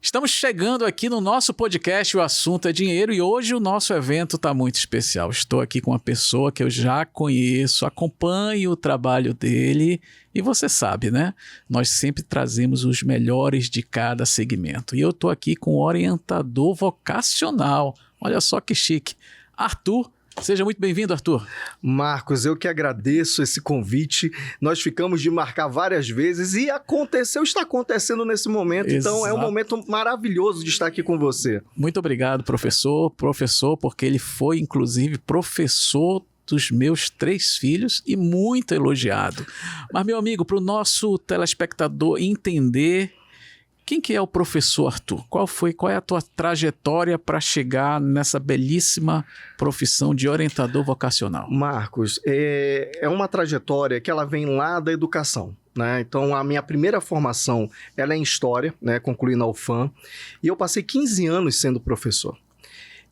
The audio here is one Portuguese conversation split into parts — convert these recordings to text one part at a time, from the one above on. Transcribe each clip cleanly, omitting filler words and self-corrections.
Estamos chegando aqui no nosso podcast, o assunto é dinheiro, e hoje o nosso evento está muito especial. Estou aqui com uma pessoa que eu já conheço, acompanho o trabalho dele e você sabe, né? Nós sempre trazemos os melhores de cada segmento. E eu estou aqui com o orientador vocacional. Olha só que chique. Arthur. Seja muito bem-vindo, Arthur. Marcos, eu que agradeço esse convite. Nós ficamos de marcar várias vezes e está acontecendo nesse momento. Exato. Então é um momento maravilhoso de estar aqui com você. Muito obrigado, professor, porque ele foi, inclusive, professor dos meus 3 filhos e muito elogiado. Mas, meu amigo, para o nosso telespectador entender... Quem que é o professor Arthur? Qual é a tua trajetória para chegar nessa belíssima profissão de orientador vocacional? Marcos, é uma trajetória que ela vem lá da educação, né? Então, a minha primeira formação ela é em História, né? Concluí na UFAM, e eu passei 15 anos sendo professor.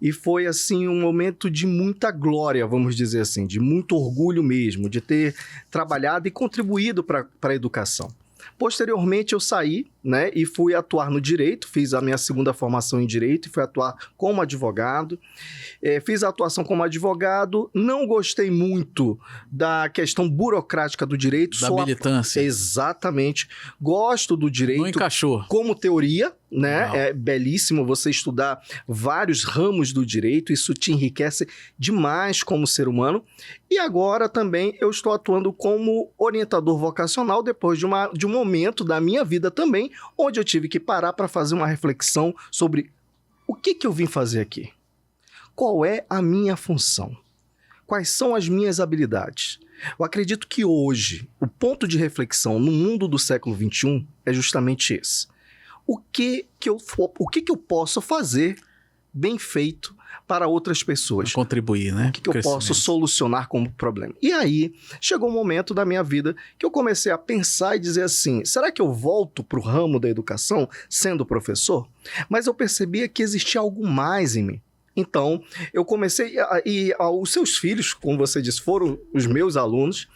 E foi, assim, um momento de muita glória, vamos dizer assim, de muito orgulho mesmo, de ter trabalhado e contribuído para a educação. Posteriormente, eu saí, né, e fui atuar no direito, fiz a minha segunda formação em direito e fui atuar como advogado. Fiz a atuação como advogado, não gostei muito da questão burocrática do direito. Da militância. Exatamente. Gosto do direito. Não encaixou. Como teoria, né? Não. É belíssimo você estudar vários ramos do direito, isso te enriquece demais como ser humano. E agora também eu estou atuando como orientador vocacional depois de um momento da minha vida também, onde eu tive que parar para fazer uma reflexão sobre o que eu vim fazer aqui. Qual é a minha função? Quais são as minhas habilidades? Eu acredito que hoje, o ponto de reflexão no mundo do século XXI é justamente esse. O que eu posso fazer bem feito para outras pessoas? Contribuir, né? O que eu posso solucionar como problema? E aí, chegou um momento da minha vida que eu comecei a pensar e dizer assim, será que eu volto para o ramo da educação sendo professor? Mas eu percebia que existia algo mais em mim. Então, eu comecei, os seus filhos, como você disse, foram os meus alunos,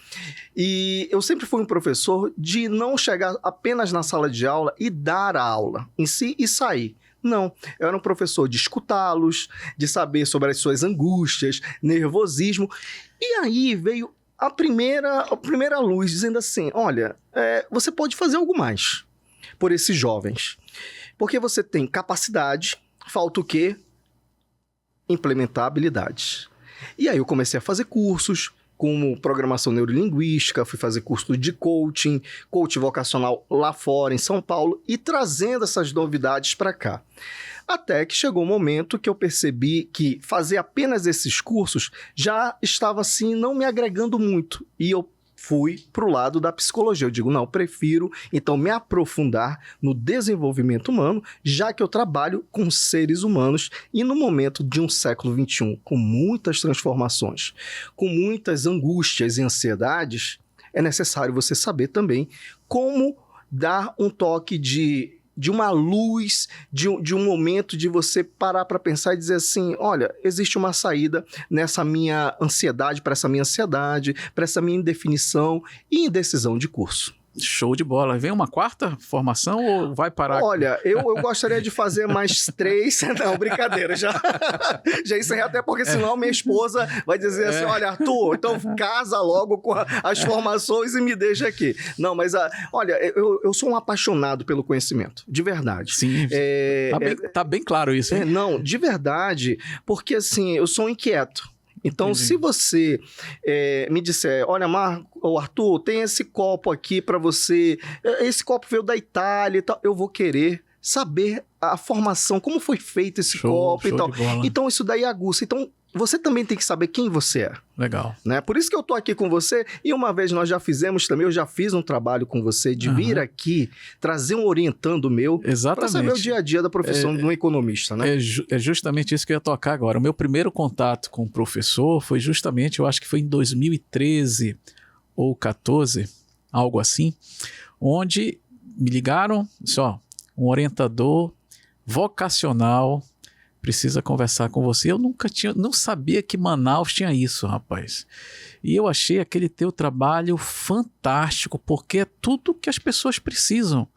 e eu sempre fui um professor de não chegar apenas na sala de aula e dar a aula em si e sair. Não, eu era um professor de escutá-los, de saber sobre as suas angústias, nervosismo, e aí veio a primeira luz dizendo assim, olha, você pode fazer algo mais por esses jovens, porque você tem capacidade, falta o quê? Implementar habilidades. E aí eu comecei a fazer cursos como programação neurolinguística, fui fazer curso de coaching vocacional lá fora, em São Paulo, e trazendo essas novidades para cá. Até que chegou um momento que eu percebi que fazer apenas esses cursos já estava assim, não me agregando muito. E eu fui para o lado da psicologia. Eu digo, não, prefiro então me aprofundar no desenvolvimento humano, já que eu trabalho com seres humanos e no momento de um século XXI, com muitas transformações, com muitas angústias e ansiedades, é necessário você saber também como dar um toque de uma luz, de um momento de você parar para pensar e dizer assim, olha, existe uma saída nessa minha ansiedade, para essa minha indefinição e indecisão de curso. Show de bola. Vem uma quarta formação ou vai parar? Olha, eu gostaria de fazer mais 3. Não, brincadeira. Já encerrei, até porque senão minha esposa vai dizer assim, olha, Arthur, então casa logo com as formações e me deixa aqui. Não, mas olha, eu sou um apaixonado pelo conhecimento, de verdade. Sim, tá bem claro isso. Não, de verdade, porque assim, eu sou um inquieto. Então, entendi. Se você me disser, olha, Arthur, tem esse copo aqui para você, esse copo veio da Itália e tal, eu vou querer saber a formação, como foi feito esse copo e tal. Então, isso daí aguça. Então, você também tem que saber quem você é. Legal. Né? Por isso que eu tô aqui com você, e uma vez nós já fizemos também, eu já fiz um trabalho com você de vir aqui, trazer um orientando meu, para saber o dia a dia da profissão de um economista, né? É justamente isso que eu ia tocar agora. O meu primeiro contato com o professor foi justamente, eu acho que foi em 2013 ou 14, algo assim, onde me ligaram, só, um orientador vocacional precisa conversar com você. Eu não sabia que Manaus tinha isso, rapaz. E eu achei aquele teu trabalho fantástico, porque é tudo que as pessoas precisam.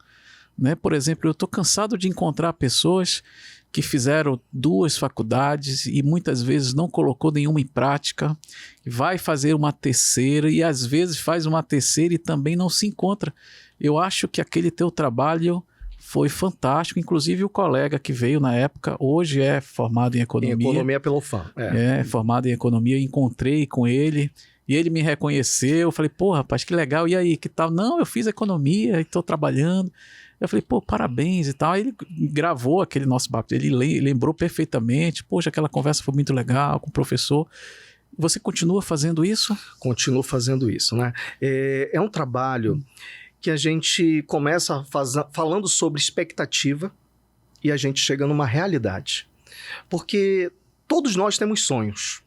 né? Por exemplo, eu estou cansado de encontrar pessoas que fizeram 2 faculdades e muitas vezes não colocou nenhuma em prática, vai fazer uma terceira e às vezes faz uma terceira e também não se encontra. Eu acho que aquele teu trabalho foi fantástico, inclusive o colega que veio na época, hoje é formado em economia. Em economia pela UFAM. É, formado em economia, encontrei com ele e ele me reconheceu, falei, pô, rapaz, que legal, e aí, que tal? Não, eu fiz economia e estou trabalhando. Eu falei, pô, parabéns e tal. Aí ele gravou aquele nosso papo, ele lembrou perfeitamente, poxa, aquela conversa foi muito legal com o professor. Você continua fazendo isso? Continuo fazendo isso, né? É um trabalho que a gente começa falando sobre expectativa e a gente chega numa realidade. Porque todos nós temos sonhos.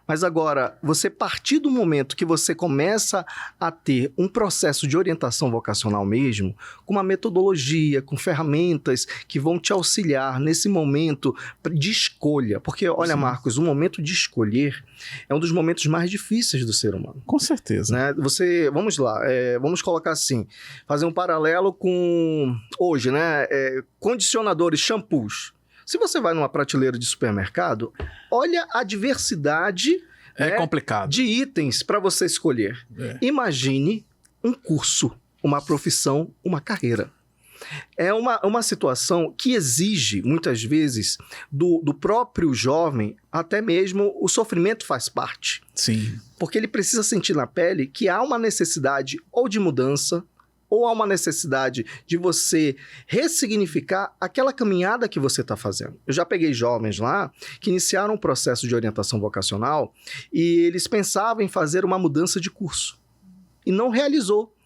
Mas agora, você partir do momento que você começa a ter um processo de orientação vocacional mesmo, com uma metodologia, com ferramentas que vão te auxiliar nesse momento de escolha. Porque, olha, Sim. Marcos, o momento de escolher é um dos momentos mais difíceis do ser humano. Com certeza. Né? Vamos lá, vamos colocar assim, fazer um paralelo com hoje, né? Condicionadores, shampoos. Se você vai numa prateleira de supermercado, olha a diversidade complicado. de itens para você escolher. Imagine um curso, uma profissão, uma carreira. É uma situação que exige, muitas vezes, do próprio jovem, até mesmo o sofrimento faz parte. Sim. Porque ele precisa sentir na pele que há uma necessidade ou de mudança, ou há uma necessidade de você ressignificar aquela caminhada que você está fazendo. Eu já peguei jovens lá que iniciaram um processo de orientação vocacional e eles pensavam em fazer uma mudança de curso. E não realizou.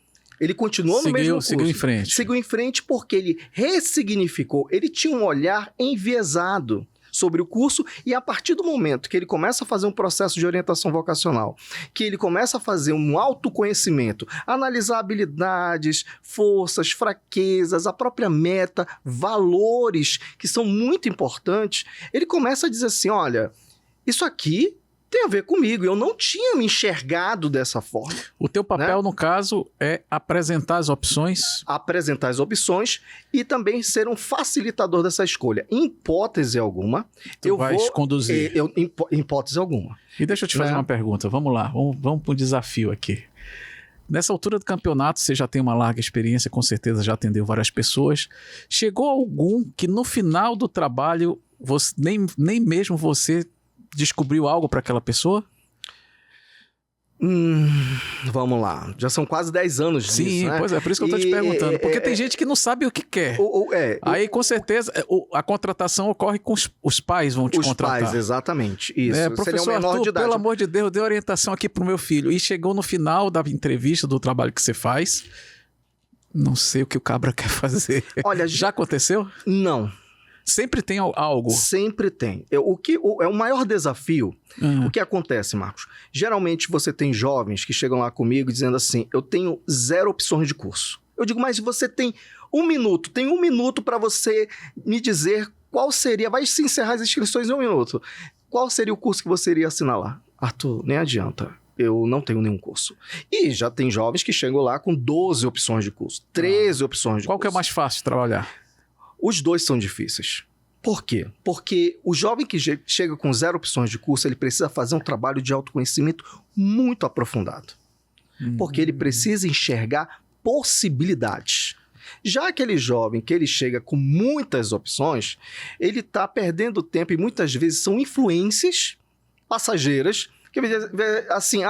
Ele continuou no mesmo curso. Seguiu em frente. Seguiu em frente porque ele ressignificou. Ele tinha um olhar enviesado sobre o curso e a partir do momento que ele começa a fazer um processo de orientação vocacional, que ele começa a fazer um autoconhecimento, analisar habilidades, forças, fraquezas, a própria meta, valores que são muito importantes, ele começa a dizer assim, olha, isso aqui tem a ver comigo, eu não tinha me enxergado dessa forma. O teu papel, no caso, é apresentar as opções. Apresentar as opções e também ser um facilitador dessa escolha. Em hipótese alguma, eu vou conduzir. Em hipótese alguma. E deixa eu te fazer uma pergunta, vamos lá, vamos para o desafio aqui. Nessa altura do campeonato, você já tem uma larga experiência, com certeza já atendeu várias pessoas. Chegou algum que no final do trabalho, nem mesmo você descobriu algo para aquela pessoa? Vamos lá. Já são quase 10 anos disso, Sim, né? Pois é, por isso que eu tô te perguntando. Porque tem gente que não sabe o que quer. Aí, com certeza, a contratação ocorre com os pais vão te contratar. Os pais, exatamente. Isso. Professor Arthur, pelo amor de Deus, dê orientação aqui pro meu filho. E chegou no final da entrevista, do trabalho que você faz, não sei o que o cabra quer fazer. Olha, já aconteceu? Não. Sempre tem algo? Sempre tem. O maior desafio, o que acontece, Marcos? Geralmente você tem jovens que chegam lá comigo dizendo assim, eu tenho 0 opções de curso. Eu digo, mas você tem 1 minuto, tem 1 minuto para você me dizer qual seria, vai se encerrar as inscrições em 1 minuto. Qual seria o curso que você iria assinar lá? Arthur, nem adianta. Eu não tenho nenhum curso. E já tem jovens que chegam lá com 12 opções de curso, 13 opções de curso. Qual que é mais fácil de trabalhar? Os dois são difíceis. Por quê? Porque o jovem que chega com 0 opções de curso, ele precisa fazer um trabalho de autoconhecimento muito aprofundado. Porque ele precisa enxergar possibilidades. Já aquele jovem que ele chega com muitas opções, ele está perdendo tempo e muitas vezes são influências passageiras que assim,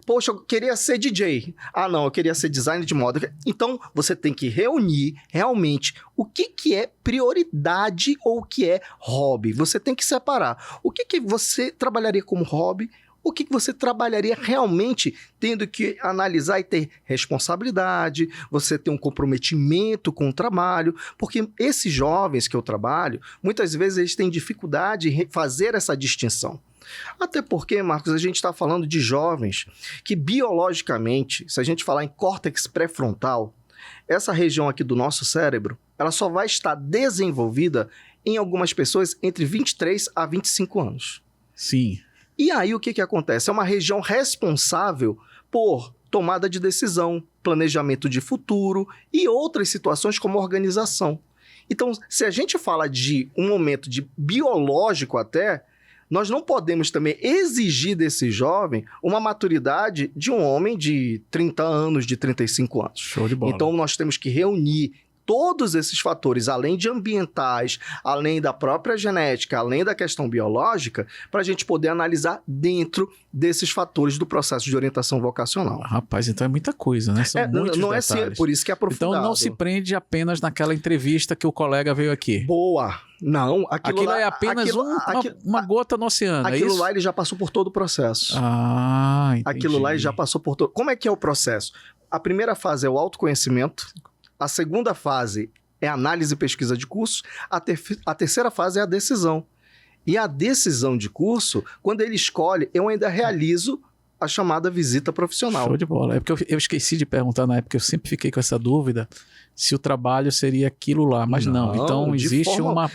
poxa, eu queria ser DJ. Não, eu queria ser designer de moda. Então, você tem que reunir realmente o que é prioridade ou o que é hobby. Você tem que separar. O que você trabalharia como hobby, o que você trabalharia realmente tendo que analisar e ter responsabilidade, você ter um comprometimento com o trabalho, porque esses jovens que eu trabalho, muitas vezes eles têm dificuldade em fazer essa distinção. Até porque, Marcos, a gente está falando de jovens que biologicamente, se a gente falar em córtex pré-frontal, essa região aqui do nosso cérebro, ela só vai estar desenvolvida em algumas pessoas entre 23 a 25 anos. Sim. E aí o que acontece? É uma região responsável por tomada de decisão, planejamento de futuro e outras situações como organização. Então, se a gente fala de um momento de biológico até, nós não podemos também exigir desse jovem uma maturidade de um homem de 30 anos, de 35 anos. Show de bola. Então, nós temos que reunir todos esses fatores, além de ambientais, além da própria genética, além da questão biológica, para a gente poder analisar dentro desses fatores do processo de orientação vocacional. Rapaz, então é muita coisa, né? São muitos não detalhes. É por isso que é aprofundado. Então não se prende apenas naquela entrevista que o colega veio aqui. Boa! Não, aquilo lá, é apenas uma gota no oceano, é isso? Aquilo lá ele já passou por todo o processo. Ah, entendi. Aquilo lá ele já passou por todo... Como é que é o processo? A primeira fase é o autoconhecimento. A segunda fase é a análise e pesquisa de cursos. A terceira fase é a decisão. E a decisão de curso, quando ele escolhe, eu ainda realizo a chamada visita profissional. Show de bola. É porque eu esqueci de perguntar na época, eu sempre fiquei com essa dúvida se o trabalho seria aquilo lá, mas não. Então existe uma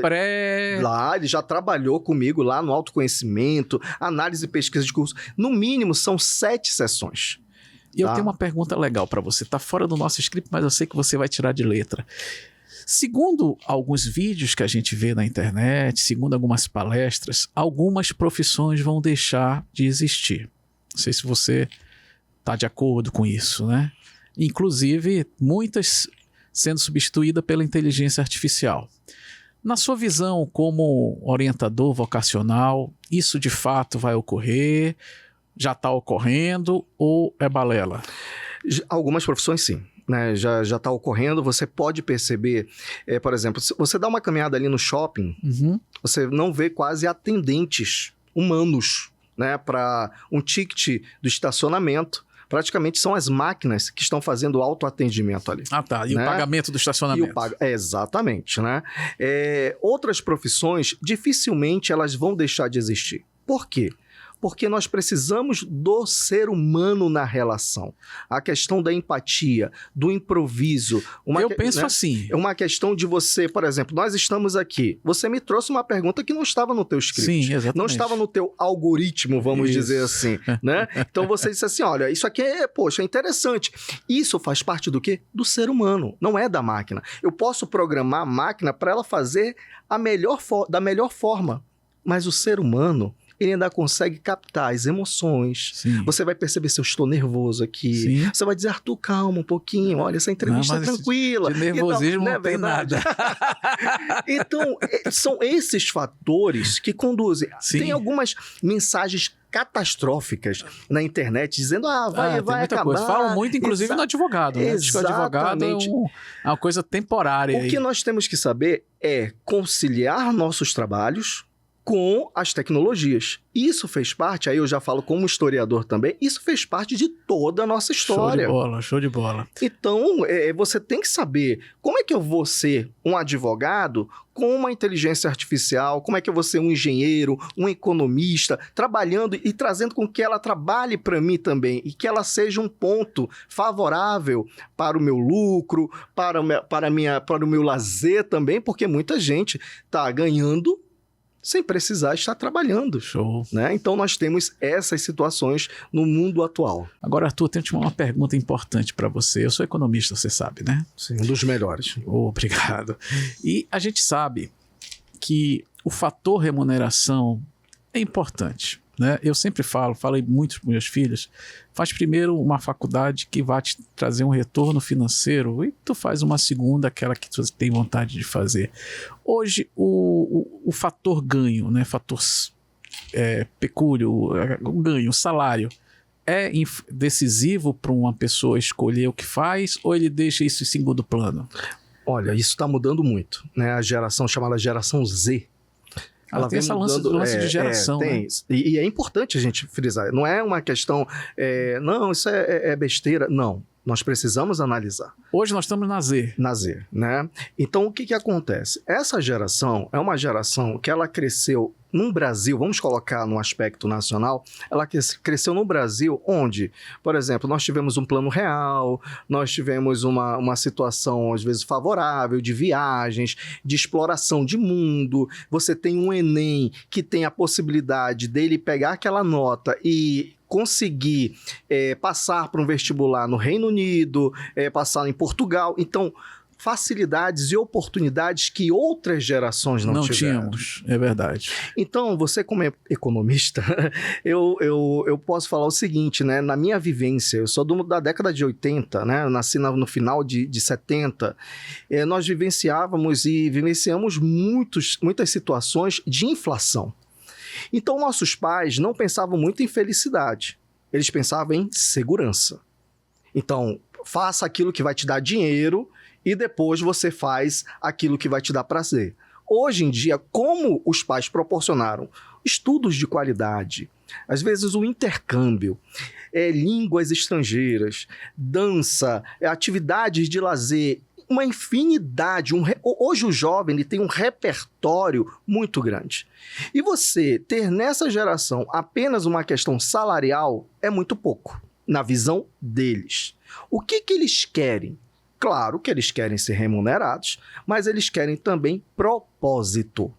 pré... Lá, ele já trabalhou comigo lá no autoconhecimento, análise e pesquisa de curso. No mínimo, são 7 sessões. E eu tenho uma pergunta legal para você. Tá fora do nosso script, mas eu sei que você vai tirar de letra. Segundo alguns vídeos que a gente vê na internet, segundo algumas palestras, algumas profissões vão deixar de existir. Não sei se você está de acordo com isso, né? Inclusive, muitas sendo substituídas pela inteligência artificial. Na sua visão como orientador vocacional, isso de fato vai ocorrer? Já está ocorrendo ou é balela? Algumas profissões, sim. Né? Já está ocorrendo. Você pode perceber, por exemplo, se você dá uma caminhada ali no shopping, você não vê quase atendentes humanos, né? Para um ticket do estacionamento. Praticamente são as máquinas que estão fazendo o autoatendimento ali. Ah, tá. E né? O pagamento do estacionamento. Exatamente, né? Outras profissões, dificilmente elas vão deixar de existir. Por quê? Porque nós precisamos do ser humano na relação. A questão da empatia, do improviso. Eu penso assim. É uma questão de você, por exemplo, nós estamos aqui. Você me trouxe uma pergunta que não estava no teu script. Sim, exatamente. Não estava no teu algoritmo, vamos dizer assim. Né? Então você disse assim, olha, isso aqui é interessante. Isso faz parte do quê? Do ser humano, não é da máquina. Eu posso programar a máquina para ela fazer da melhor forma. Mas o ser humano... ele ainda consegue captar as emoções. Sim. Você vai perceber se eu estou nervoso aqui. Sim. Você vai dizer, Arthur, calma um pouquinho. Olha, essa entrevista é tranquila. De nervosismo não tem nada. Então, são esses fatores que conduzem. Sim. Tem algumas mensagens catastróficas na internet dizendo, vai acabar. Coisa. Falam muito, inclusive, no advogado. Né? Diz que o advogado é uma coisa temporária. O que nós temos que saber é conciliar nossos trabalhos com as tecnologias. Isso fez parte, aí eu já falo como historiador também, isso fez parte de toda a nossa história. Show de bola. Então, você tem que saber como é que eu vou ser um advogado com uma inteligência artificial, como é que eu vou ser um engenheiro, um economista, trabalhando e trazendo com que ela trabalhe para mim também e que ela seja um ponto favorável para o meu lucro, para o meu lazer também, porque muita gente está ganhando sem precisar estar trabalhando. Show. Né? Então, nós temos essas situações no mundo atual. Agora, Arthur, eu tenho uma pergunta importante para você. Eu sou economista, você sabe, né? Sim, um dos melhores. Obrigado. E a gente sabe que o fator remuneração é importante. Né? Eu sempre falei muito para meus filhos, faz primeiro uma faculdade que vai te trazer um retorno financeiro e tu faz uma segunda, aquela que tu tem vontade de fazer. Hoje, o fator ganho, né? Fator pecúlio, o ganho, o salário, é decisivo para uma pessoa escolher o que faz ou ele deixa isso em segundo plano? Olha, isso está mudando muito. Né? A geração chamada geração Z, ela tem essa lance de geração. Tem. Né? E é importante a gente frisar. Não é uma questão... não, isso é besteira. Não. Nós precisamos analisar. Hoje nós estamos na Z. Na Z, né? Então, o que acontece? Essa geração é uma geração que ela cresceu num Brasil, vamos colocar no aspecto nacional, ela cresceu no Brasil onde, por exemplo, nós tivemos um plano real, nós tivemos uma situação, às vezes, favorável de viagens, de exploração de mundo. Você tem um Enem que tem a possibilidade dele pegar aquela nota e conseguir passar para um vestibular no Reino Unido, passar em Portugal. Então, facilidades e oportunidades que outras gerações não tiveram. Tínhamos, é verdade. Então, você como economista, eu posso falar o seguinte, né? Na minha vivência, eu sou da década de 80, né? Eu nasci no final de 70. Nós vivenciamos muitas situações de inflação. Então, nossos pais não pensavam muito em felicidade. Eles pensavam em segurança. Então, faça aquilo que vai te dar dinheiro e depois você faz aquilo que vai te dar prazer. Hoje em dia, como os pais proporcionaram estudos de qualidade, às vezes o intercâmbio, línguas estrangeiras, dança, atividades de lazer, uma infinidade. Hoje o jovem ele tem um repertório muito grande. E você ter nessa geração apenas uma questão salarial é muito pouco, na visão deles. O que eles querem? Claro que eles querem ser remunerados, mas eles querem também propósito.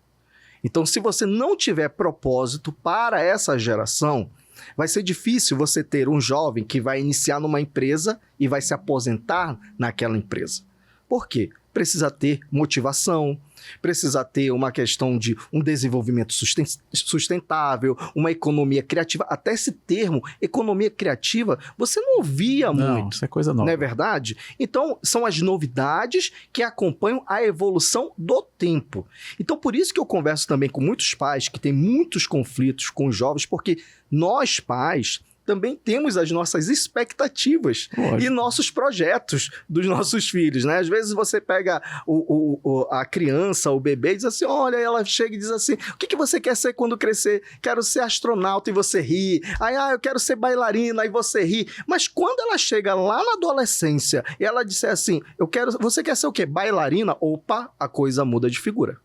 Então, se você não tiver propósito para essa geração, vai ser difícil você ter um jovem que vai iniciar numa empresa e vai se aposentar naquela empresa. Por quê? Precisa ter motivação, precisa ter uma questão de um desenvolvimento sustentável, uma economia criativa. Até esse termo, economia criativa, você não ouvia muito. Isso é coisa nova. Não é verdade? Então, são as novidades que acompanham a evolução do tempo. Então, por isso que eu converso também com muitos pais que têm muitos conflitos com os jovens, porque nós, pais, também temos as nossas expectativas e nossos projetos dos nossos filhos, né? Às vezes você pega a criança, o bebê, e diz assim, olha, ela chega e diz assim, o que você quer ser quando crescer? Quero ser astronauta, e você ri. Aí, eu quero ser bailarina, e você ri. Mas quando ela chega lá na adolescência e ela disser assim, você quer ser o quê? Bailarina? Opa, a coisa muda de figura.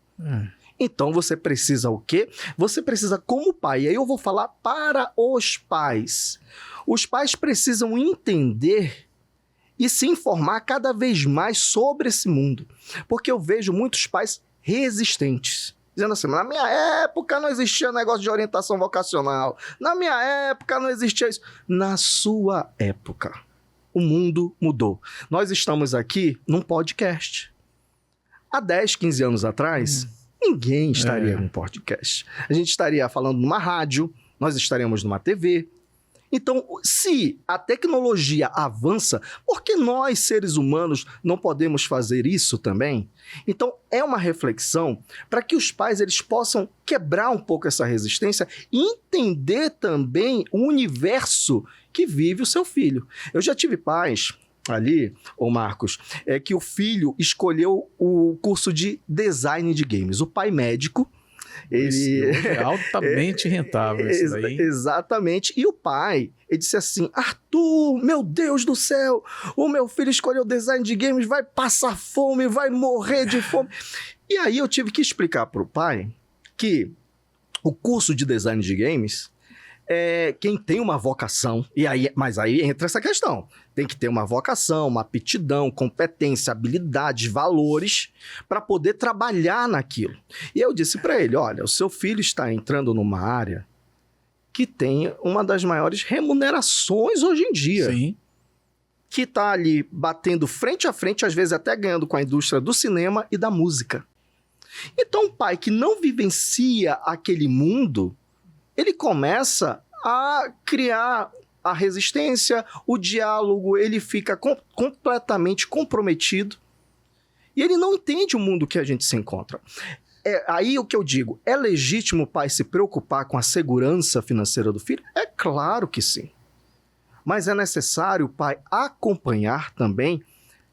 Então, você precisa o quê? Você precisa como pai. E aí eu vou falar para os pais. Os pais precisam entender e se informar cada vez mais sobre esse mundo. Porque eu vejo muitos pais resistentes. Dizendo assim, na minha época não existia negócio de orientação vocacional. Na minha época não existia isso. Na sua época, o mundo mudou. Nós estamos aqui num podcast. Há 10, 15 anos atrás... Ninguém estaria num podcast. A gente estaria falando numa rádio, nós estaremos numa TV. Então, se a tecnologia avança, por que nós, seres humanos, não podemos fazer isso também? Então, é uma reflexão para que os pais eles possam quebrar um pouco essa resistência e entender também o universo que vive o seu filho. Eu já tive pais... ali, ô Marcos, que o filho escolheu o curso de design de games. O pai médico, ele... é altamente rentável isso daí. Exatamente. E o pai, ele disse assim, Arthur, meu Deus do céu, o meu filho escolheu design de games, vai passar fome, vai morrer de fome. E aí eu tive que explicar para o pai que o curso de design de games... quem tem uma vocação, mas aí entra essa questão, tem que ter uma vocação, uma aptidão, competência, habilidades, valores para poder trabalhar naquilo. E eu disse para ele, olha, o seu filho está entrando numa área que tem uma das maiores remunerações hoje em dia. Sim. Que está ali batendo frente a frente, às vezes até ganhando com a indústria do cinema e da música. Então, um pai que não vivencia aquele mundo, ele começa a criar a resistência, o diálogo, ele fica completamente comprometido e ele não entende o mundo que a gente se encontra. Aí o que eu digo, é legítimo o pai se preocupar com a segurança financeira do filho? É claro que sim. Mas é necessário o pai acompanhar também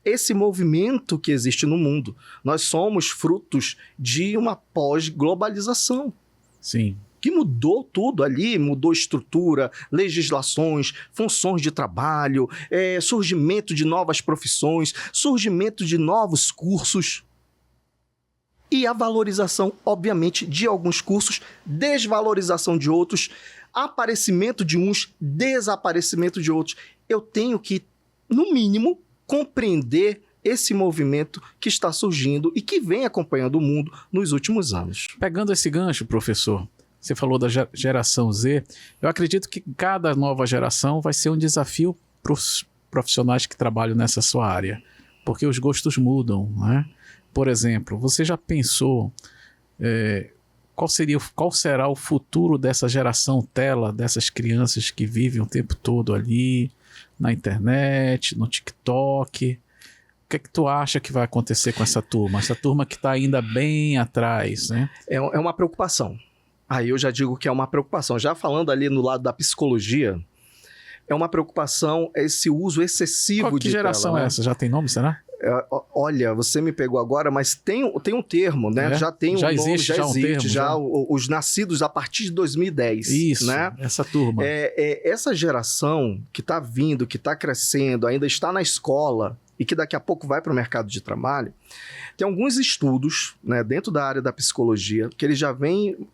esse movimento que existe no mundo. Nós somos frutos de uma pós-globalização. Sim. Que mudou tudo ali, mudou estrutura, legislações, funções de trabalho, surgimento de novas profissões, surgimento de novos cursos. e a valorização, obviamente, de alguns cursos, desvalorização de outros, aparecimento de uns, desaparecimento de outros. Eu tenho que, no mínimo, compreender esse movimento que está surgindo e que vem acompanhando o mundo nos últimos anos. Pegando esse gancho, professor, você falou da geração Z, eu acredito que cada nova geração vai ser um desafio para os profissionais que trabalham nessa sua área, porque os gostos mudam, né? Por exemplo, você já pensou qual será o futuro dessa geração tela, dessas crianças que vivem o tempo todo ali, na internet, no TikTok? O que é que tu acha que vai acontecer com essa turma? Essa turma que está ainda bem atrás, né? É uma preocupação. Aí eu já digo que é uma preocupação. Já falando ali no lado da psicologia, é uma preocupação esse uso excessivo de tela. Que geração é essa? Já tem nome, será? Olha, você me pegou agora, mas tem um termo, né? Já tem um nome, já existe, os nascidos a partir de 2010. Isso, né? Essa turma. Essa geração que está vindo, que está crescendo, ainda está na escola e que daqui a pouco vai para o mercado de trabalho, tem alguns estudos, né, dentro da área da psicologia que eles já vêm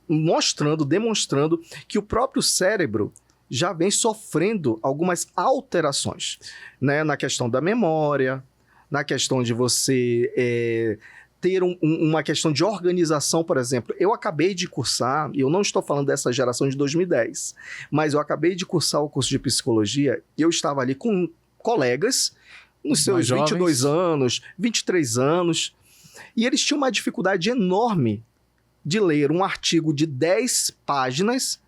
demonstrando que o próprio cérebro já vem sofrendo algumas alterações, né, na questão da memória, na questão de você ter uma questão de organização, por exemplo. Eu acabei de cursar, e eu não estou falando dessa geração de 2010, mas eu acabei de cursar o curso de psicologia e eu estava ali com colegas nos seus 22 anos, 23 anos, e eles tinham uma dificuldade enorme de ler um artigo de 10 páginas,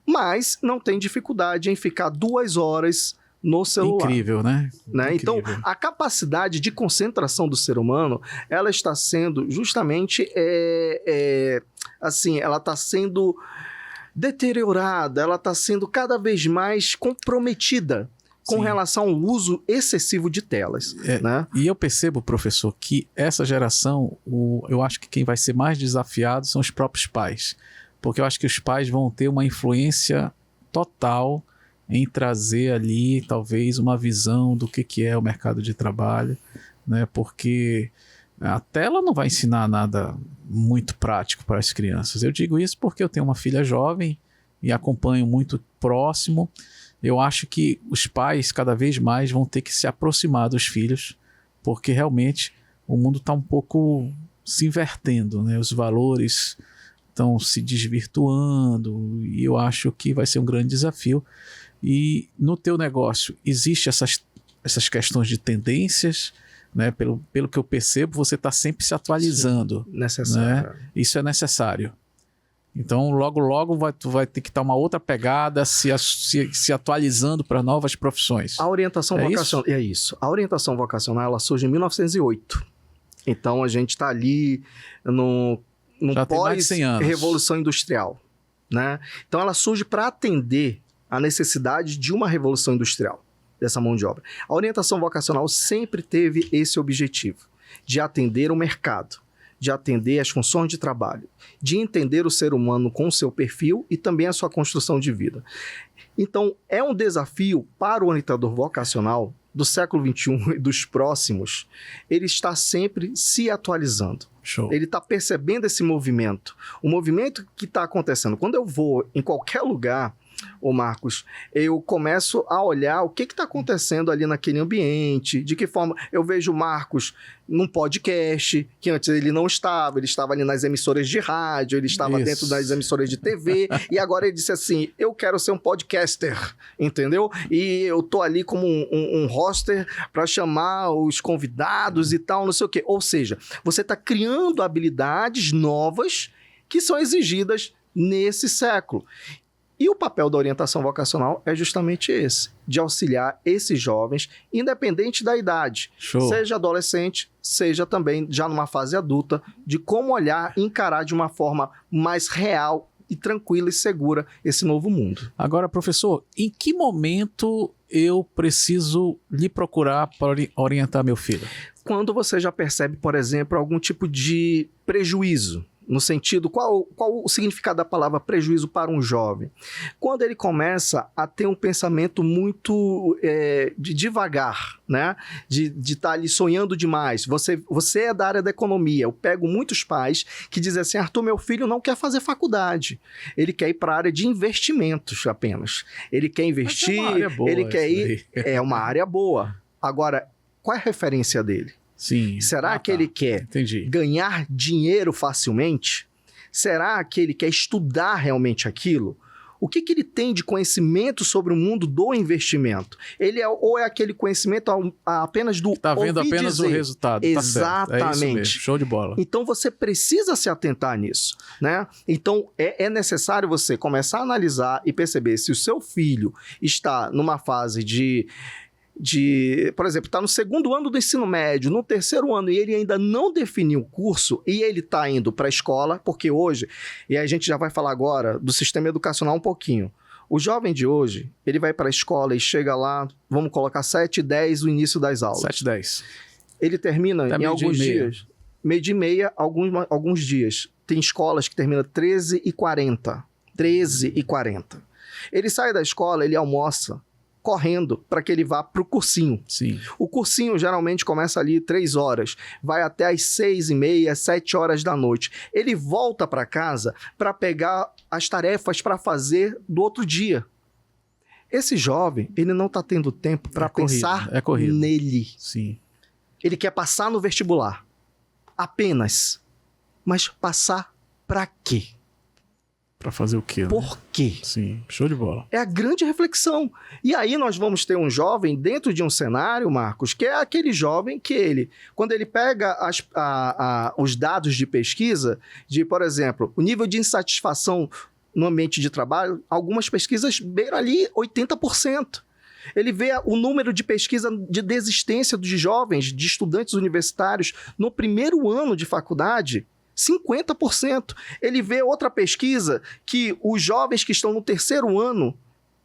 mas não tem dificuldade em ficar 2 horas no celular. Incrível, né? Incrível. Então, a capacidade de concentração do ser humano, ela está sendo justamente, ela está sendo deteriorada, ela está sendo cada vez mais comprometida com relação ao uso excessivo de telas. Né? E eu percebo, professor, que essa geração, eu acho que quem vai ser mais desafiado são os próprios pais. Porque eu acho que os pais vão ter uma influência total em trazer ali, talvez, uma visão do que é o mercado de trabalho, né? Porque a tela não vai ensinar nada muito prático para as crianças. Eu digo isso porque eu tenho uma filha jovem e acompanho muito próximo. Eu acho que os pais cada vez mais vão ter que se aproximar dos filhos, porque realmente o mundo está um pouco se invertendo, né? Os valores estão se desvirtuando e eu acho que vai ser um grande desafio. E no teu negócio, existe essas questões de tendências, né? Pelo que eu percebo, você está sempre se atualizando. Sim, necessário. Né? Isso é necessário. Então, logo tu vai ter que estar uma outra pegada, se atualizando para novas profissões. A orientação vocacional... É isso. A orientação vocacional, ela surge em 1908. Então, a gente está ali no pós-revolução industrial. Né? Então, ela surge para atender a necessidade de uma revolução industrial, dessa mão de obra. A orientação vocacional sempre teve esse objetivo, de atender o mercado, de atender as funções de trabalho, de entender o ser humano com o seu perfil e também a sua construção de vida. Então, é um desafio para o orientador vocacional do século XXI e dos próximos, ele está sempre se atualizando. Show. Ele está percebendo esse movimento. O movimento que está acontecendo. Quando eu vou em qualquer lugar, ô Marcos, eu começo a olhar o que está acontecendo ali naquele ambiente, de que forma eu vejo o Marcos num podcast, que antes ele não estava, ele estava ali nas emissoras de rádio, ele estava dentro das emissoras de TV, e agora ele disse assim, eu quero ser um podcaster, entendeu? E eu tô ali como um roster para chamar os convidados e tal, não sei o quê. Ou seja, você está criando habilidades novas que são exigidas nesse século. E o papel da orientação vocacional é justamente esse, de auxiliar esses jovens, independente da idade, seja adolescente, seja também já numa fase adulta, de como olhar e encarar de uma forma mais real e tranquila e segura esse novo mundo. Agora, professor, em que momento eu preciso lhe procurar para orientar meu filho? Quando você já percebe, por exemplo, algum tipo de prejuízo, No sentido, qual o significado da palavra prejuízo para um jovem? Quando ele começa a ter um pensamento muito de devagar, né? De estar ali sonhando demais. Você é da área da economia. Eu pego muitos pais que dizem assim, Arthur, meu filho não quer fazer faculdade. Ele quer ir para a área de investimentos apenas. Ele quer investir, ele quer ir... É uma área boa. Agora, qual é a referência dele? Sim. Será que ele quer ganhar dinheiro facilmente? Será que ele quer estudar realmente aquilo? O que ele tem de conhecimento sobre o mundo do investimento? Ou é aquele conhecimento apenas do Está vendo apenas o resultado. Exatamente. Tá certo. É isso mesmo. Show de bola. Então você precisa se atentar nisso, né? Então é necessário você começar a analisar e perceber se o seu filho está numa fase por exemplo, está no 2º ano do ensino médio, no 3º ano, e ele ainda não definiu o curso, e ele está indo para a escola, porque hoje, e a gente já vai falar agora do sistema educacional um pouquinho, o jovem de hoje, ele vai para a escola e chega lá, vamos colocar 7h10 o início das aulas. 7h10. Ele termina em alguns dias, meio dia e meia, alguns dias. Tem escolas que terminam 13h40. 13h40. Ele sai da escola, ele almoça, correndo para que ele vá para o cursinho. Sim. O cursinho geralmente começa ali 3 horas, vai até às 6h30, 7 horas da noite. Ele volta para casa para pegar as tarefas para fazer do outro dia. Esse jovem, ele não está tendo tempo para pensar nele. Sim. Ele quer passar no vestibular. Apenas. Mas passar para quê? Para fazer o quê? Né? Por quê? Sim, show de bola. É a grande reflexão. E aí nós vamos ter um jovem dentro de um cenário, Marcos, que é aquele jovem que quando ele pega os dados de pesquisa, por exemplo, o nível de insatisfação no ambiente de trabalho, algumas pesquisas beiram ali 80%. Ele vê o número de pesquisa de desistência de jovens, de estudantes universitários no 1º ano de faculdade, 50%. Ele vê outra pesquisa que os jovens que estão no 3º ano,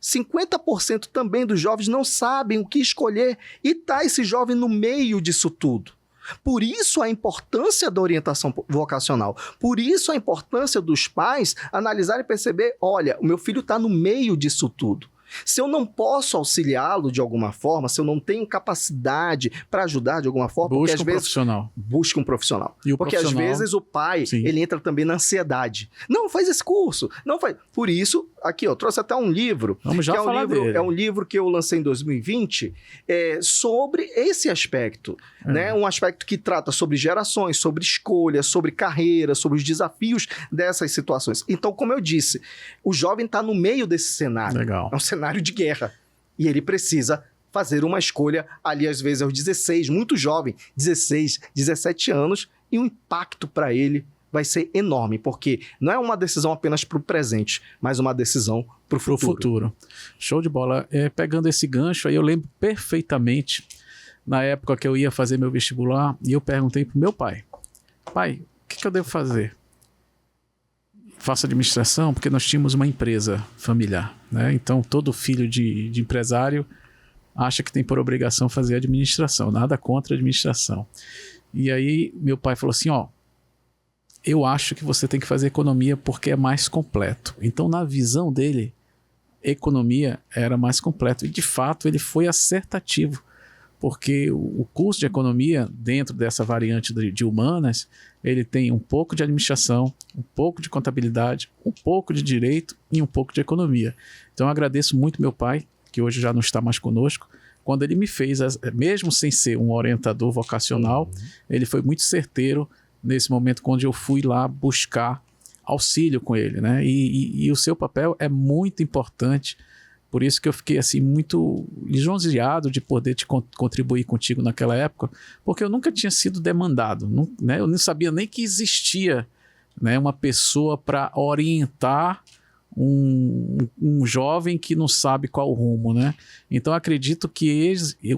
50% também dos jovens não sabem o que escolher e está esse jovem no meio disso tudo. Por isso a importância da orientação vocacional, por isso a importância dos pais analisarem e perceber, olha, o meu filho está no meio disso tudo. Se eu não posso auxiliá-lo de alguma forma, se eu não tenho capacidade para ajudar de alguma forma... Busque um profissional. Busque um profissional. E o porque profissional... às vezes o pai, ele entra também na ansiedade. Não, faz esse curso. Não faz. Por isso, aqui, eu trouxe até um livro. Vamos já falar dele. É um livro que eu lancei em 2020 sobre esse aspecto. Né? Um aspecto que trata sobre gerações, sobre escolha, sobre carreira, sobre os desafios dessas situações. Então, como eu disse, o jovem está no meio desse cenário. Legal. É um cenário de guerra. E ele precisa fazer uma escolha ali, às vezes, aos 16, muito jovem, 16, 17 anos, e o impacto para ele vai ser enorme, porque não é uma decisão apenas para o presente, mas uma decisão para o futuro. Show de bola. Pegando esse gancho aí, eu lembro perfeitamente, na época que eu ia fazer meu vestibular, e eu perguntei para o meu pai, pai, o que eu devo fazer? Faço administração, porque nós tínhamos uma empresa familiar, né? Então todo filho de empresário acha que tem por obrigação fazer administração, nada contra a administração. E aí meu pai falou assim, eu acho que você tem que fazer economia porque é mais completo. Então na visão dele, economia era mais completo, e de fato ele foi acertativo, porque o curso de economia, dentro dessa variante de humanas, ele tem um pouco de administração, um pouco de contabilidade, um pouco de direito e um pouco de economia. Então eu agradeço muito meu pai, que hoje já não está mais conosco, quando ele me fez, mesmo sem ser um orientador vocacional, ele foi muito certeiro nesse momento quando eu fui lá buscar auxílio com ele, né? E o seu papel é muito importante. Por isso que eu fiquei assim muito lisonjeado de poder contribuir contigo naquela época, porque eu nunca tinha sido demandado, né? Eu não sabia nem que existia, né, uma pessoa para orientar um jovem que não sabe qual o rumo, né? Então acredito que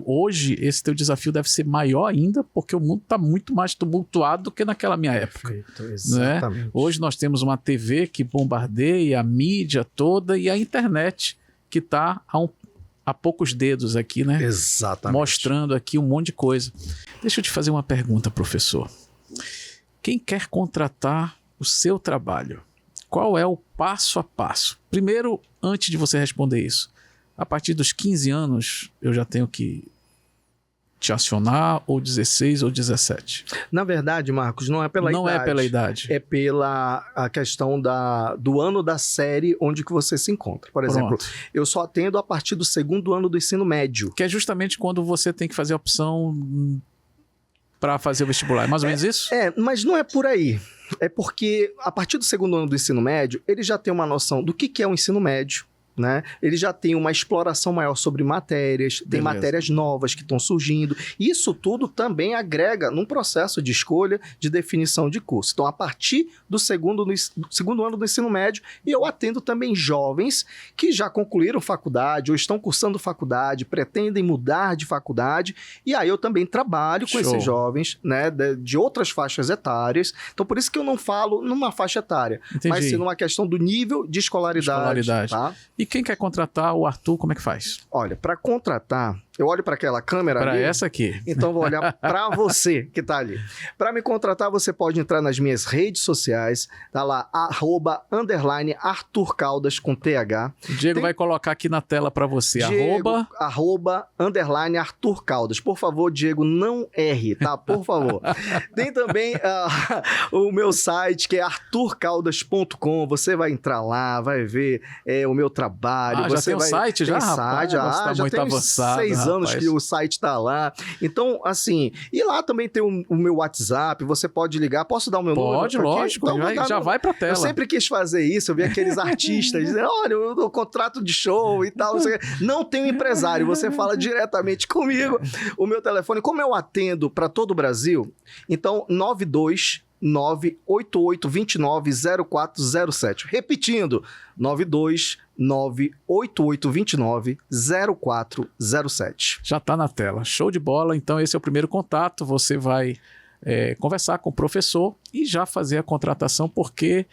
hoje esse teu desafio deve ser maior ainda, porque o mundo está muito mais tumultuado do que naquela minha época. Perfeito, exatamente. Né? Hoje nós temos uma TV que bombardeia a mídia toda e a internet, que está a poucos dedos aqui, né? Exatamente. Mostrando aqui um monte de coisa. Deixa eu te fazer uma pergunta, professor. Quem quer contratar o seu trabalho? Qual é o passo a passo? Primeiro, antes de você responder isso, a partir dos 15 anos eu já tenho que te acionar, ou 16 ou 17? Na verdade, Marcos, não é pela idade. Não é pela idade. É pela a questão do ano da série onde que você se encontra. Por exemplo, eu só atendo a partir do 2º ano do ensino médio. Que é justamente quando você tem que fazer a opção para fazer o vestibular. É mais ou menos isso? Mas não é por aí. É porque a partir do 2º ano do ensino médio, ele já tem uma noção do que é o ensino médio, né? Ele já tem uma exploração maior sobre matérias, tem matérias novas que estão surgindo. Isso tudo também agrega num processo de escolha, de definição de curso. Então, a partir do 2º ano do ensino médio, eu atendo também jovens que já concluíram faculdade ou estão cursando faculdade, pretendem mudar de faculdade, e aí eu também trabalho com esses jovens, né, de outras faixas etárias. Então, por isso que eu não falo numa faixa etária, mas sim numa questão do nível de escolaridade. Tá? E quem quer contratar o Arthur, como é que faz? Olha, para contratar, eu olho para aquela câmera ali. Para essa aqui. Então vou olhar para você que tá ali. Para me contratar, você pode entrar nas minhas redes sociais, tá lá, @Arthur Caldas com TH. O Diego vai colocar aqui na tela para você, Diego, @Arthur Caldas. Por favor, Diego, não erre, tá? Por favor. Tem também o meu site, que é arturcaldas.com. Você vai entrar lá, vai ver o meu trabalho. Já tem um site? Já, rapaz, já muito tem avançado. 6 anos que o site tá lá. Então, assim, e lá também tem o meu WhatsApp, você pode ligar. Posso dar o meu número? Pode, lógico. Então, já vai pra tela. Eu sempre quis fazer isso, eu vi aqueles artistas dizendo, olha, eu dou contrato de show e tal. Não tenho empresário, você fala diretamente comigo. O meu telefone, como eu atendo para todo o Brasil, então 92988290407. Repetindo, 92988290407. Já está na tela. Show de bola. Então esse é o primeiro contato. Você vai conversar com o professor e já fazer a contratação, porque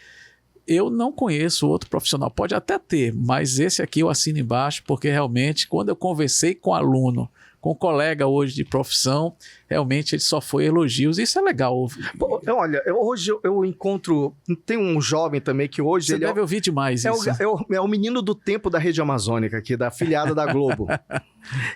eu não conheço outro profissional. Pode até ter, mas esse aqui eu assino embaixo, porque realmente quando eu conversei com aluno, com colega hoje de profissão, realmente ele só foi elogios. Isso é legal. Olha, hoje eu encontro... Tem um jovem também que hoje... Você deve ouvir demais isso. É o menino do tempo da Rede Amazônica aqui, da afiliada da Globo.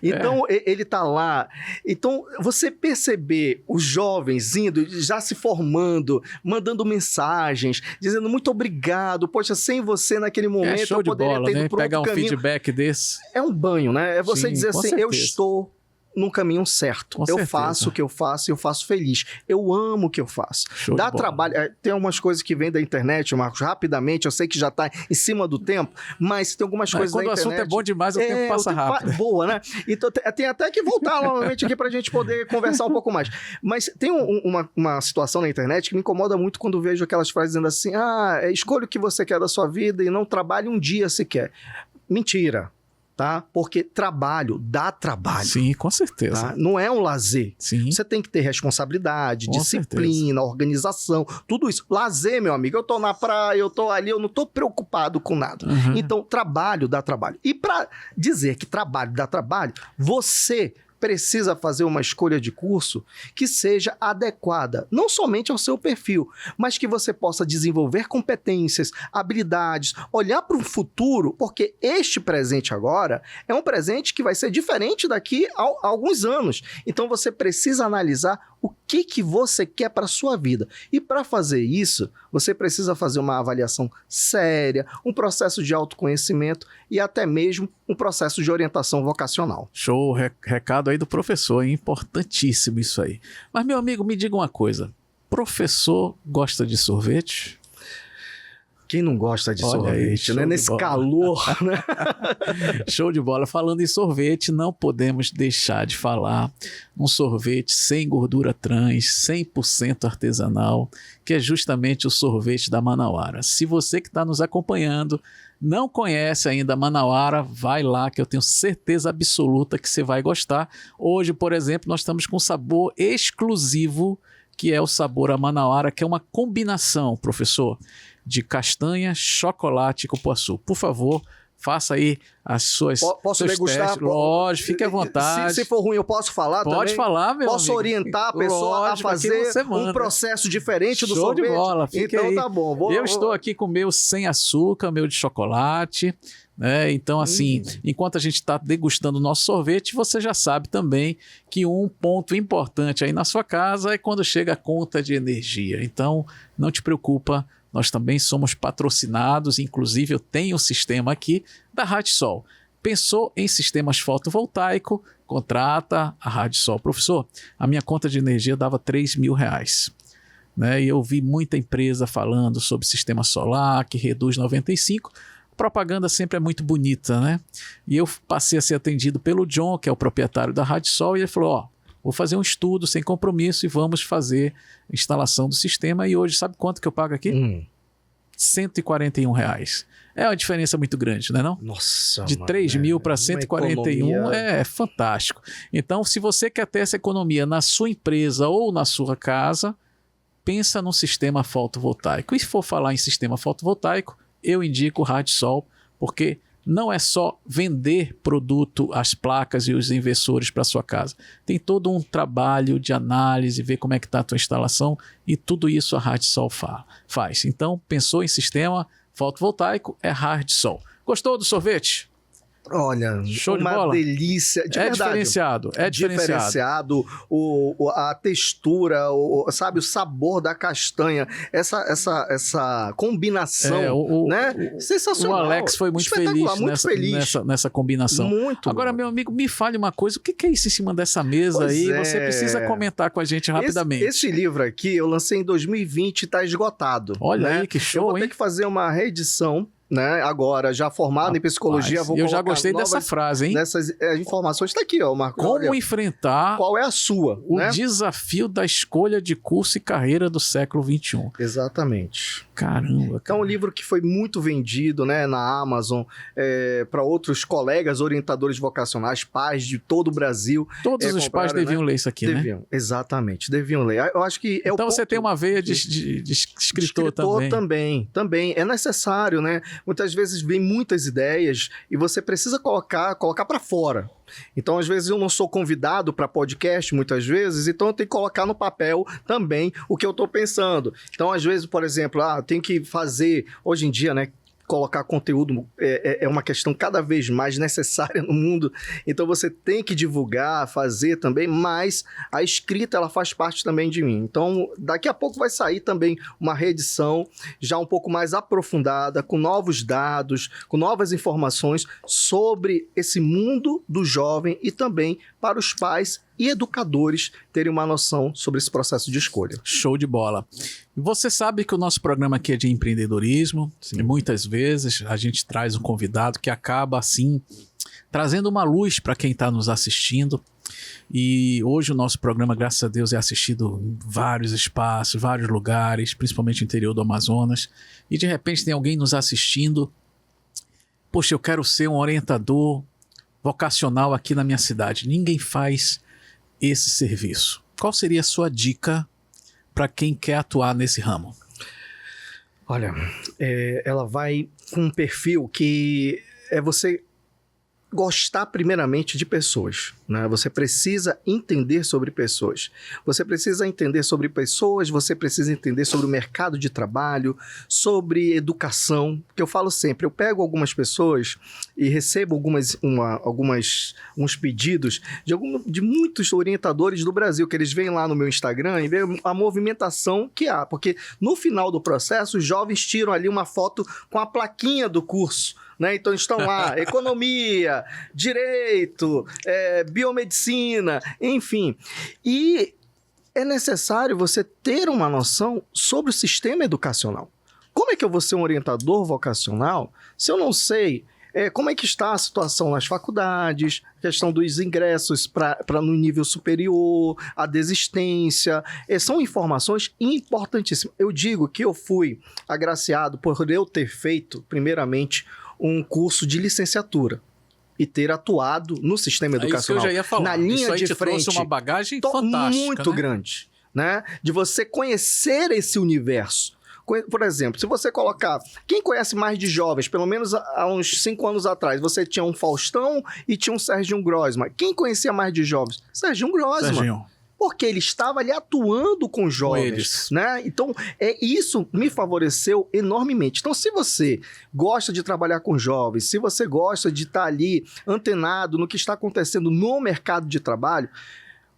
Então, ele tá lá. Então, você perceber os jovens indo, já se formando, mandando mensagens, dizendo muito obrigado, poxa, sem você naquele momento show eu poderia de bola, ter ido né? pro Pegar outro caminho. Feedback desse. É um banho, né? É você dizer assim, certeza. eu estou num caminho certo. Eu faço o que eu faço e eu faço feliz. Eu amo o que eu faço. Dá trabalho. Tem algumas coisas que vêm da internet, Marcos, rapidamente, eu sei que já está em cima do tempo, mas tem algumas coisas da internet... Quando o assunto é bom demais, o tempo passa rápido. Boa, né? Então tem até que voltar novamente aqui para a gente poder conversar um pouco mais. Mas tem uma situação na internet que me incomoda muito quando vejo aquelas frases dizendo assim, escolha o que você quer da sua vida e não trabalhe um dia sequer. Mentira. Tá? Porque trabalho dá trabalho. Sim, com certeza. Tá? Não é um lazer. Sim. Você tem que ter responsabilidade, Com disciplina, organização, tudo isso. Lazer, meu amigo, eu tô na praia, eu tô ali, eu não tô preocupado com nada. Então, trabalho dá trabalho. E para dizer que trabalho dá trabalho, você precisa fazer uma escolha de curso que seja adequada, não somente ao seu perfil, mas que você possa desenvolver competências, habilidades, olhar para o futuro, porque este presente agora é um presente que vai ser diferente daqui a alguns anos. Então você precisa analisar o que você quer para a sua vida. E para fazer isso, você precisa fazer uma avaliação séria, um processo de autoconhecimento e até mesmo um processo de orientação vocacional. Show, recado aí do professor, hein? Importantíssimo isso aí. Mas, meu amigo, me diga uma coisa. Professor gosta de sorvete? Quem não gosta de sorvete, né? Nesse calor, né? Show de bola. Falando em sorvete, não podemos deixar de falar um sorvete sem gordura trans, 100% artesanal, que é justamente o sorvete da Manauara. Se você que está nos acompanhando não conhece ainda a Manauara, vai lá que eu tenho certeza absoluta que você vai gostar. Hoje, por exemplo, nós estamos com um sabor exclusivo, que é o sabor a Manauara, que é uma combinação, professor, de castanha, chocolate e cupuaçu. Por favor, faça aí as suas Posso seus degustar? testes. Lógico, fique à vontade. Se for ruim, eu posso falar também? Pode falar, meu Posso amigo. orientar a pessoa Lógico, a aqui fazer você manda. um processo diferente do Show sorvete? de bola, fica então aí. tá bom. Eu estou aqui com o meu sem açúcar, meu de chocolate, né? Então, assim, enquanto a gente está degustando o nosso sorvete, você já sabe também que um ponto importante aí na sua casa é quando chega a conta de energia. Então, não te preocupa, nós também somos patrocinados, inclusive eu tenho um sistema aqui da Radsol. Pensou em sistemas fotovoltaicos? Contrata a Radsol. Professor, a minha conta de energia dava R$3.000. Né? E eu vi muita empresa falando sobre sistema solar, que reduz 95%. A propaganda sempre é muito bonita, né? E eu passei a ser atendido pelo John, que é o proprietário da Radsol, e ele falou, ó, vou fazer um estudo sem compromisso e vamos fazer a instalação do sistema. E hoje, sabe quanto que eu pago aqui? R$141. É uma diferença muito grande, não é não? Nossa, de 3.000 para 141 é fantástico. Então, se você quer ter essa economia na sua empresa ou na sua casa, pensa num sistema fotovoltaico. E se for falar em sistema fotovoltaico, eu indico o Radsol, porque não é só vender produto, as placas e os inversores para sua casa. Tem todo um trabalho de análise, ver como é que está a tua instalação, e tudo isso a Radsol faz. Então, pensou em sistema fotovoltaico, é Radsol. Gostou do sorvete? Olha, show de uma bola. delícia. De é verdade. diferenciado, é diferenciado. A textura, sabe, o sabor da castanha, essa combinação, né? Sensacional. O Alex foi muito feliz nessa combinação. Muito. Agora, meu amigo, me fale uma coisa, o que é isso em cima dessa mesa aí? Você precisa comentar com a gente rapidamente. Esse livro aqui eu lancei em 2020 e está esgotado. Olha né? aí, que show, eu vou hein? ter que fazer uma reedição, né? Agora, já formado em psicologia, vou eu já gostei dessa frase, hein? Dessas informações. Está aqui, ó, Marco. Como olha, enfrentar qual é a sua, o né? desafio da escolha de curso e carreira do século XXI. Exatamente. Caramba. É um livro que foi muito vendido, né, na Amazon, para outros colegas orientadores vocacionais, pais de todo o Brasil. Todos os pais deviam ler isso aqui, né? Exatamente, deviam ler. Eu acho que então você tem uma veia de escritor também. Também. É necessário, né? Muitas vezes vem muitas ideias e você precisa colocar para fora. Então, às vezes, eu não sou convidado para podcast, muitas vezes, então eu tenho que colocar no papel também o que eu estou pensando. Então, às vezes, por exemplo, eu tenho que fazer, hoje em dia, né? Colocar conteúdo é uma questão cada vez mais necessária no mundo. Então, você tem que divulgar, fazer também, mas a escrita, ela faz parte também de mim. Então, daqui a pouco vai sair também uma reedição já um pouco mais aprofundada, com novos dados, com novas informações sobre esse mundo do jovem e também para os pais e educadores terem uma noção sobre esse processo de escolha. Show de bola. E você sabe que o nosso programa aqui é de empreendedorismo. Sim. E muitas vezes a gente traz um convidado que acaba, assim, trazendo uma luz para quem está nos assistindo. E hoje o nosso programa, graças a Deus, é assistido em vários espaços, vários lugares, principalmente no interior do Amazonas. E de repente tem alguém nos assistindo. Poxa, eu quero ser um orientador vocacional aqui na minha cidade. Ninguém faz esse serviço. Qual seria a sua dica para quem quer atuar nesse ramo? Olha, ela vai com um perfil que é você gostar primeiramente de pessoas, né? Você precisa entender sobre pessoas. Você precisa entender sobre pessoas, você precisa entender sobre o mercado de trabalho, sobre educação, que eu falo sempre, eu pego algumas pessoas e recebo alguns pedidos de muitos orientadores do Brasil, que eles vêm lá no meu Instagram e veem a movimentação que há, porque no final do processo, os jovens tiram ali uma foto com a plaquinha do curso, né? Então estão lá, economia, direito, biomedicina, enfim. E é necessário você ter uma noção sobre o sistema educacional. Como é que eu vou ser um orientador vocacional se eu não sei como é que está a situação nas faculdades, a questão dos ingressos para no nível superior, a desistência, são informações importantíssimas. Eu digo que eu fui agraciado por eu ter feito, primeiramente, um curso de licenciatura e ter atuado no sistema educacional. Isso eu já ia falar. Na linha isso aí de te frente. Trouxe uma bagagem fantástica, muito grande, né? De você conhecer esse universo. Por exemplo, se você colocar... Quem conhece mais de jovens? Pelo menos há uns 5 anos atrás, você tinha um Faustão e tinha um Serginho Grosman. Quem conhecia mais de jovens? Serginho Grosman. Serginho. Porque ele estava ali atuando com jovens, né? Então, isso me favoreceu enormemente. Então, se você gosta de trabalhar com jovens, se você gosta de estar ali antenado no que está acontecendo no mercado de trabalho,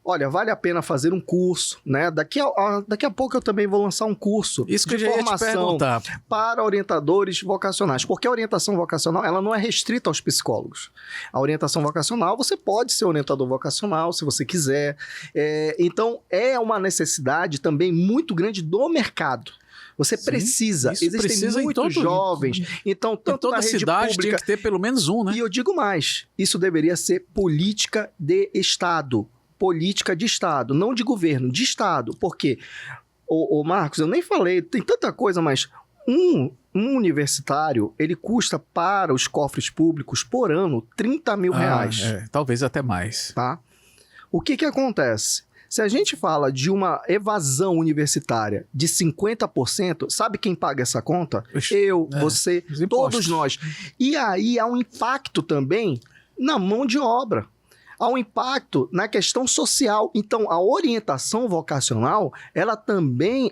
olha, vale a pena fazer um curso, né? Daqui a pouco eu também vou lançar um curso Isso que de eu já ia te formação perguntar. para orientadores vocacionais, porque a orientação vocacional ela não é restrita aos psicólogos. A orientação vocacional, você pode ser orientador vocacional se você quiser. Então, é uma necessidade também muito grande do mercado. Você precisa. Existem muitos jovens. Então, tanto na rede cidade pública... tem que ter pelo menos um, né? E eu digo mais, isso deveria ser política de Estado. Política de Estado, não de governo, de Estado. Porque, Marcos, eu nem falei, tem tanta coisa, mas um universitário, ele custa para os cofres públicos, por ano, 30 mil reais. Talvez até mais. Tá? O que acontece? Se a gente fala de uma evasão universitária de 50%, sabe quem paga essa conta? Eu, você, todos nós. E aí há um impacto também na mão de obra. Há um impacto na questão social. Então, a orientação vocacional, ela também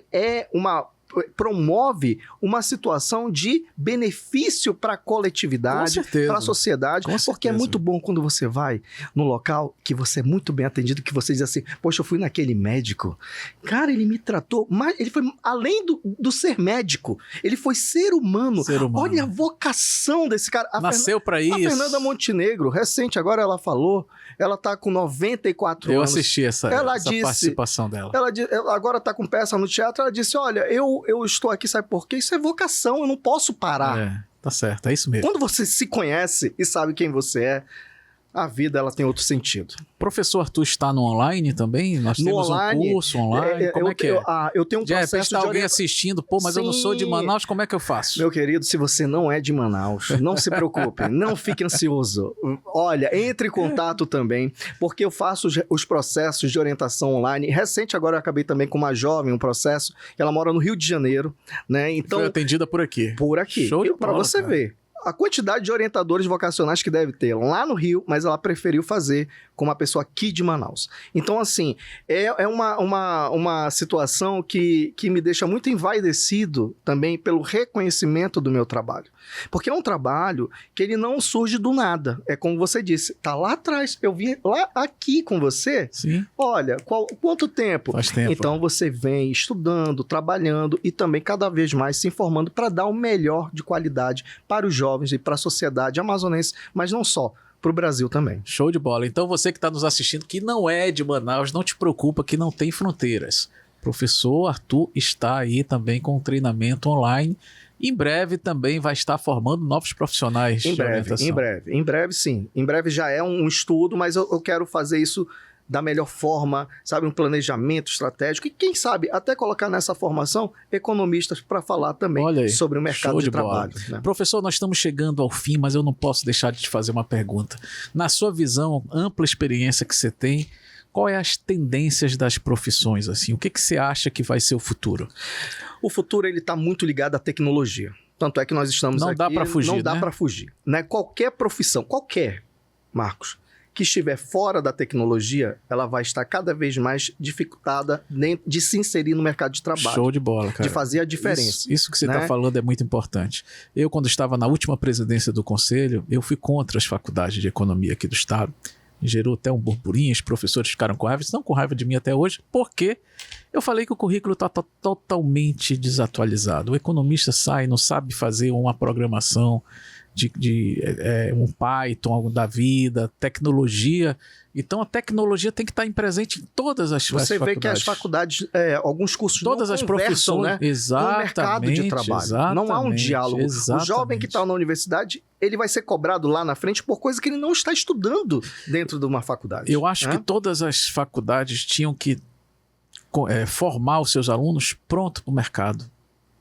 promove uma situação de benefício para a coletividade, para a sociedade, porque é muito bom quando você vai no local que você é muito bem atendido, que você diz assim, poxa, eu fui naquele médico, cara, ele me tratou, mas ele foi além do ser médico, ele foi ser humano. Olha a vocação desse cara. Nasceu para isso. A Fernanda Montenegro, recente, agora ela falou, ela tá com 94 anos. Eu assisti essa participação dela. Ela agora tá com peça no teatro, ela disse, olha, eu estou aqui, sabe por quê? Isso é vocação, eu não posso parar. Tá certo, é isso mesmo. Quando você se conhece e sabe quem você é, a vida ela tem outro sentido. Professor Arthur está no online também? Nós temos um curso online, como é que é? Eu tenho um processo de alguém assistindo, mas Sim. eu não sou de Manaus, como é que eu faço? Meu querido, se você não é de Manaus, não se preocupe, não fique ansioso. Olha, entre em contato também, porque eu faço os processos de orientação online. Recente agora eu acabei também com uma jovem, um processo, que ela mora no Rio de Janeiro, né? Então, foi atendida por aqui. Por aqui. Show de bola, para você ver a quantidade de orientadores vocacionais que deve ter lá no Rio, mas ela preferiu fazer com uma pessoa aqui de Manaus. Então, assim, é uma situação que me deixa muito envaidecido também pelo reconhecimento do meu trabalho. Porque é um trabalho que ele não surge do nada. É como você disse, tá lá atrás, eu vim lá aqui com você. Sim. Olha, quanto tempo? Faz tempo. Então, você vem estudando, trabalhando e também cada vez mais se informando para dar o melhor de qualidade para os jovens e para a sociedade amazonense, mas não só, para o Brasil também. Show de bola. Então você que está nos assistindo, que não é de Manaus, não te preocupa que não tem fronteiras. Professor Arthur está aí também com treinamento online. Em breve também vai estar formando novos profissionais de orientação. Em breve sim. Em breve já é um estudo, mas eu quero fazer isso da melhor forma, sabe, um planejamento estratégico e quem sabe até colocar nessa formação economistas para falar também sobre o mercado de trabalho. Né? Professor, nós estamos chegando ao fim, mas eu não posso deixar de te fazer uma pergunta. Na sua visão, ampla experiência que você tem, qual é as tendências das profissões? Assim? O que você acha que vai ser o futuro? O futuro ele está muito ligado à tecnologia. Tanto é que nós estamos aqui... Não dá para fugir, Não dá para fugir. Né? Qualquer profissão, Marcos, que estiver fora da tecnologia, ela vai estar cada vez mais dificultada de se inserir no mercado de trabalho. Show de bola, cara. De fazer a diferença. Isso que você está falando é muito importante. Eu, quando estava na última presidência do Conselho, eu fui contra as faculdades de economia aqui do Estado. Gerou até um burburinho, os professores ficaram com raiva, estão com raiva de mim até hoje, porque eu falei que o currículo está totalmente desatualizado. O economista sai, não sabe fazer uma programação de um Python, algo da vida, tecnologia. Então a tecnologia tem que estar presente em todas as faculdades. Você vê que as faculdades, alguns cursos todas não as conversam, profissões, né, com o mercado de trabalho. Não há um diálogo. Exatamente. O jovem que está na universidade, ele vai ser cobrado lá na frente por coisa que ele não está estudando dentro de uma faculdade. Eu acho que todas as faculdades tinham que formar os seus alunos pronto para o mercado.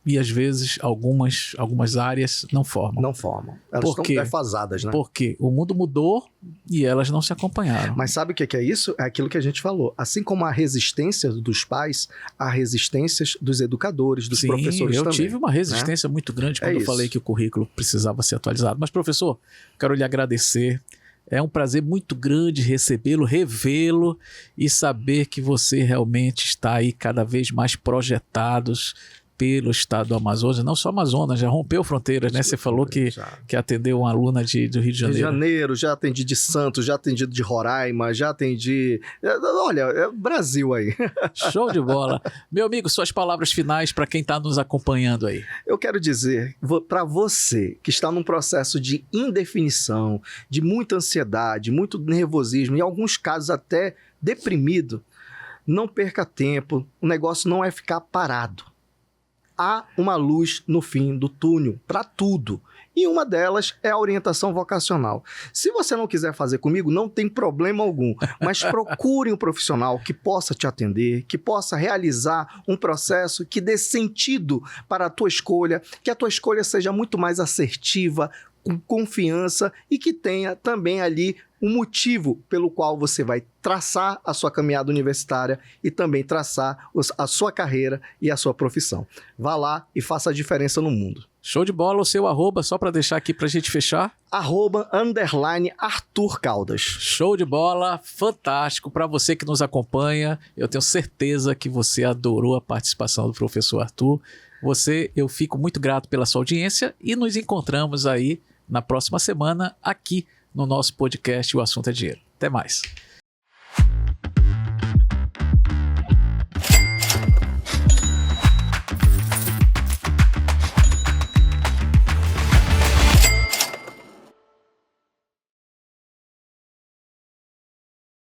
e às vezes algumas áreas não formam. Não formam. Elas estão defasadas, né? Porque o mundo mudou e elas não se acompanharam. Mas sabe o que é isso? É aquilo que a gente falou. Assim como a resistência dos pais, há resistências dos educadores, dos professores também. Eu tive uma resistência muito grande quando eu falei que o currículo precisava ser atualizado. Mas, professor, quero lhe agradecer. É um prazer muito grande recebê-lo, revê-lo e saber que você realmente está aí cada vez mais projetados pelo estado do Amazonas, não só Amazonas, já rompeu fronteiras, né? Você falou que atendeu uma aluna do Rio de Janeiro. Rio de Janeiro, já atendi de Santos, já atendi de Roraima, já atendi... Olha, é Brasil aí. Show de bola. Meu amigo, suas palavras finais para quem está nos acompanhando aí. Eu quero dizer para você que está num processo de indefinição, de muita ansiedade, muito nervosismo, em alguns casos até deprimido, não perca tempo, o negócio não é ficar parado. Há uma luz no fim do túnel para tudo. E uma delas é a orientação vocacional. Se você não quiser fazer comigo, não tem problema algum. Mas procure um profissional que possa te atender, que possa realizar um processo que dê sentido para a tua escolha, que a tua escolha seja muito mais assertiva, com confiança e que tenha também ali um motivo pelo qual você vai traçar a sua caminhada universitária e também traçar a sua carreira e a sua profissão. Vá lá e faça a diferença no mundo. Show de bola, o seu arroba, só para deixar aqui para a gente fechar. @Arthur Caldas. Show de bola, fantástico. Para você que nos acompanha, eu tenho certeza que você adorou a participação do professor Arthur. Eu fico muito grato pela sua audiência e nos encontramos aí na próxima semana aqui no nosso podcast O Assunto é Dinheiro. Até mais.